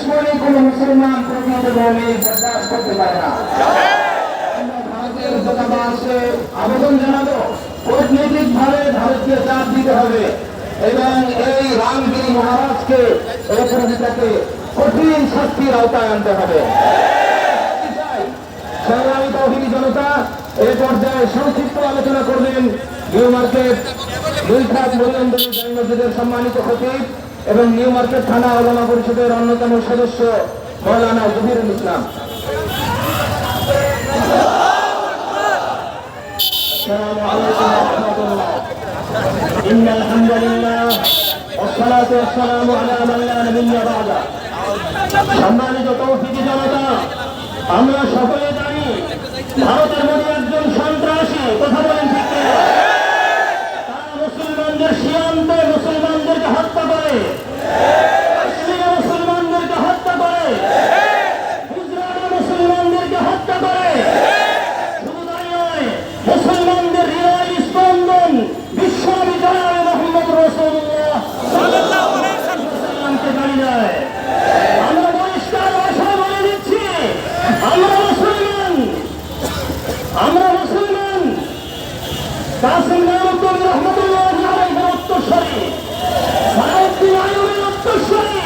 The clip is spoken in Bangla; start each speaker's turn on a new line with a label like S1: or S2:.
S1: দুশ্মনী কোন মুসলমান প্রকৃত মৌলিক বরদাস্ত করতে পারে না। ভারতের দূতাবাসকে আবেদন জানাবো, কূটনৈতিক ভাবে ভারতকে চাপ দিতে হবে এবং এই রামগিরি মহারাজকে অপরাধীটাকে কঠিন শাস্তির আওতায় আনতে হবে। সংগ্রামী তৌহিদি জনতা এই পর্যায়ে সংক্ষিপ্ত আলোচনা করবেন নিউ মার্কেট দুইখাত মরিয়মদলী জামে মসজিদের সম্মানিত খতিব এবং নিউ মার্কেট থানা ওলামা পরিষদের অন্যতম সদস্য মাওলানা জহিরুল ইসলাম। আসসালামু আলাইকুম ওয়া রাহমাতুল্লাহ। ইন্নাল হামদুলিল্লাহ ওয়াসসালাতু ওয়াসসালামু আলা মান লা নাবিয়্যা বা'দা। সম্মানিত তৌহিদি জনতা, আমরা সকলে জানি ভারতের মধ্যে একজন সন্ত্রাসী, কথা বলেন ঠিক কিনা? তারা মুসলমানদের সীমান্তে মুসলমানদেরকে হত্যা করে, মুসলমানদেরকে হত্যা করে, গুজরাটে মুসলমানদেরকে হত্যা করে। শুধু তাই নয়, মুসলমানদের হৃদয় স্পন্দন বিশ্বনবী জনাব মুহাম্মদ রাসূলুল্লাহ সাল্লাল্লাহু আলাইহি ওয়াসাল্লামকে গালি দেয়। আমরা পরিষ্কার ভাষায় বলে দিচ্ছি, আমরা মুসলমান। কাসিম নানুতুল্লাহ রহমাতুল্লাহি আলাইহির উত্তরসূরি, সালাউদ্দিন আইয়ুবীর উত্তরসূরি।